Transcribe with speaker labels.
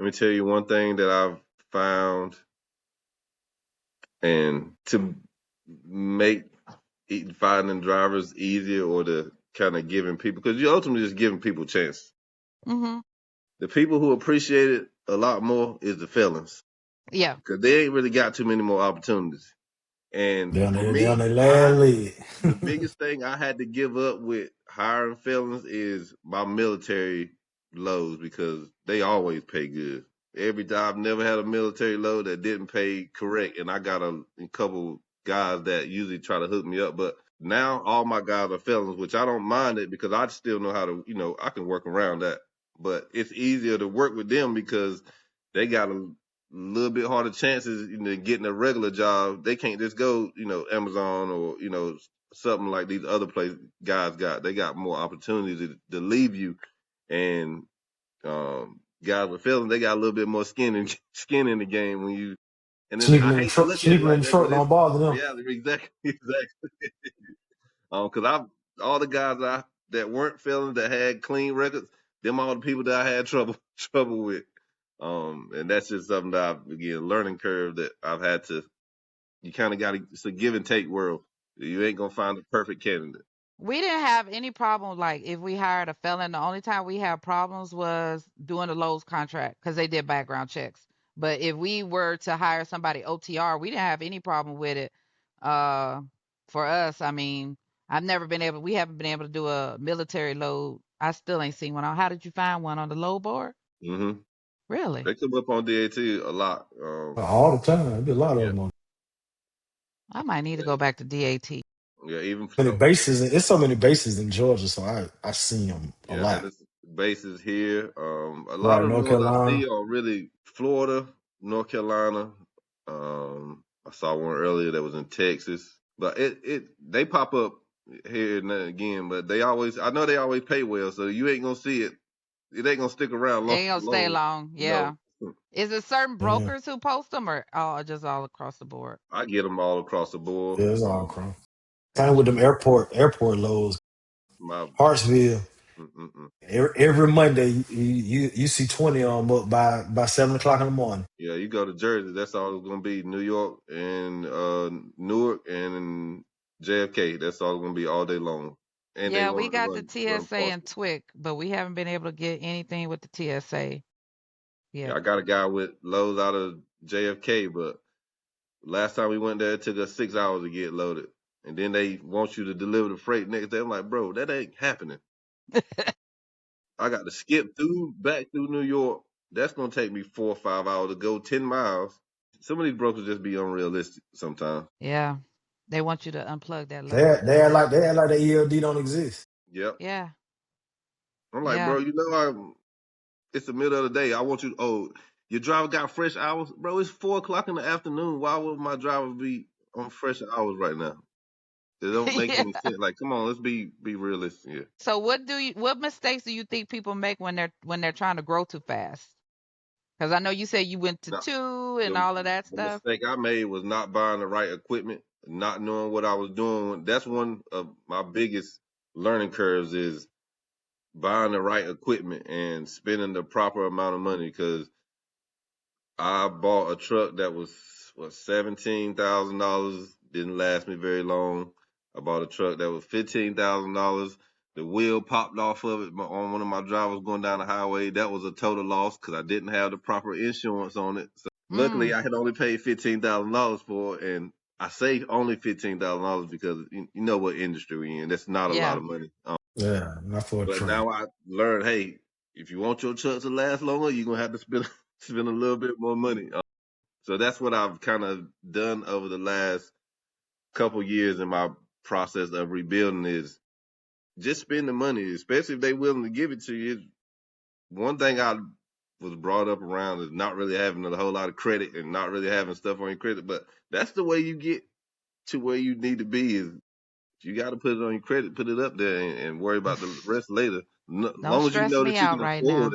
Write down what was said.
Speaker 1: me tell you one thing that I've found, and to make finding drivers easier, or to kind of giving people, because you're ultimately just giving people a chance.
Speaker 2: Mm-hmm.
Speaker 1: The people who appreciate it a lot more is the felons,
Speaker 2: Yeah.
Speaker 1: because they ain't really got too many more opportunities. And
Speaker 3: Down
Speaker 1: for
Speaker 3: there, down
Speaker 1: me,
Speaker 3: there, last leg.
Speaker 1: the biggest thing I had to give up with hiring felons is my military loads, because they always pay good. Every time, I've never had a military load that didn't pay correct, and I got a couple guys that usually try to hook me up. But now all my guys are felons, which I don't mind it, because I still know how to, I can work around that. But it's easier to work with them because they got a little bit harder chances, getting a regular job. They can't just go, Amazon, or something like these other place guys got. They got more opportunities to leave you, and guys with feelings, they got a little bit more skin in the game when you. And then I hate to look at it
Speaker 3: Sneaker in
Speaker 1: like
Speaker 3: the
Speaker 1: that,
Speaker 3: truck
Speaker 1: but it's
Speaker 3: don't bother them.
Speaker 1: reality. Exactly, exactly. Because all the guys that weren't feelings, that had clean records, them all the people that I had trouble with. And that's just something that learning curve that I've had to. You kind of got to. It's a give and take world. You ain't gonna find the perfect candidate.
Speaker 2: We didn't have any problem, like if we hired a felon. The only time we had problems was doing the Lowe's contract because they did background checks. But if we were to hire somebody OTR, we didn't have any problem with it. Uh, for us, I mean, we haven't been able to do a military load. I still ain't seen one. How did you find one on the load board?
Speaker 1: Mm-hmm.
Speaker 2: Really?
Speaker 1: They come up on DAT a lot.
Speaker 3: All the time. There'd be a lot of
Speaker 1: Yeah,
Speaker 3: them on
Speaker 2: I might need to go back to DAT.
Speaker 1: yeah. Even
Speaker 3: many
Speaker 1: so,
Speaker 3: bases. It's so many bases in Georgia, so I see them a
Speaker 1: yeah, I had
Speaker 3: lot.
Speaker 1: this bases here. A lot
Speaker 3: Right,
Speaker 1: of the
Speaker 3: North
Speaker 1: ones I
Speaker 3: Carolina.
Speaker 1: see are really Florida, North Carolina. I saw one earlier that was in Texas, but they pop up here and then again. But I know they always pay well, so you ain't gonna see it. It ain't gonna stick around
Speaker 2: Ain't gonna stay
Speaker 1: long.
Speaker 2: long.
Speaker 1: No,
Speaker 2: Yeah. Is it certain
Speaker 3: Yeah,
Speaker 2: brokers who post them, or just all across the board?
Speaker 1: I get them all across the board.
Speaker 3: yeah, it's all across. Same with
Speaker 2: Gotcha.
Speaker 3: them airport loads.
Speaker 1: My
Speaker 3: Hartsville.
Speaker 1: mm-mm.
Speaker 3: Every Monday, you see 20 of them up by 7 o'clock in the morning.
Speaker 1: Yeah, you go to Jersey, that's all it's gonna be. New York and Newark and JFK. That's all it's gonna be all day long. And they
Speaker 2: Yeah, we
Speaker 1: want to
Speaker 2: got the
Speaker 1: run
Speaker 2: TSA and
Speaker 1: parcels.
Speaker 2: TWIC, but we haven't been able to get anything with the TSA
Speaker 1: Yeah,
Speaker 2: yet.
Speaker 1: I got a guy with loads out of JFK, but last time we went there, it took us 6 hours to get loaded. And then they want you to deliver the freight next day. I'm like, bro, that ain't happening. I got to skip back through New York. That's gonna take me 4 or 5 hours to go 10 miles. Some of these brokers just be unrealistic sometimes.
Speaker 2: Yeah, they want you to unplug that
Speaker 3: They
Speaker 2: load.
Speaker 3: they act like the ELD don't exist.
Speaker 1: Yep.
Speaker 2: Yeah,
Speaker 1: I'm like,
Speaker 2: yeah,
Speaker 1: bro, it's the middle of the day. I want you. Oh, your driver got fresh hours, bro. It's 4 o'clock in the afternoon. Why would my driver be on fresh hours right now? It don't make
Speaker 2: yeah.
Speaker 1: any sense. Like, come on, let's be realistic here.
Speaker 2: So what mistakes do you think people make when they're trying to grow too fast? Because I know you said you went to
Speaker 1: Now,
Speaker 2: two and
Speaker 1: the
Speaker 2: all of that
Speaker 1: the
Speaker 2: stuff.
Speaker 1: mistake I made was not buying the right equipment, not knowing what I was doing. That's one of my biggest learning curves, is buying the right equipment and spending the proper amount of money. Because I bought a truck that was $17,000. Didn't last me very long. I bought a truck that was $15,000. The wheel popped off of it on one of my drivers going down the highway. That was a total loss because I didn't have the proper insurance on it. So luckily,
Speaker 2: Mm,
Speaker 1: I had only paid $15,000 for it, and I say only $15,000 because you know what industry we in. That's not a lot
Speaker 2: yeah,
Speaker 1: of money.
Speaker 3: Yeah, not for a
Speaker 1: But
Speaker 3: truck.
Speaker 1: now I learned, hey, if you want your truck to last longer, you're gonna have to spend spend a little bit more money. So that's what I've kind of done over the last couple years in my process of rebuilding, is just spend the money, especially if they willing to give it to you. One thing I was brought up around is not really having a whole lot of credit and not really having stuff on your credit, but that's the way you get to where you need to be. Is you got to put it on your credit, put it up there, and worry about the rest later. As
Speaker 2: don't
Speaker 1: long as you
Speaker 2: stress
Speaker 1: know
Speaker 2: me
Speaker 1: that you
Speaker 2: out
Speaker 1: can
Speaker 2: right
Speaker 1: afford
Speaker 2: now.
Speaker 1: it.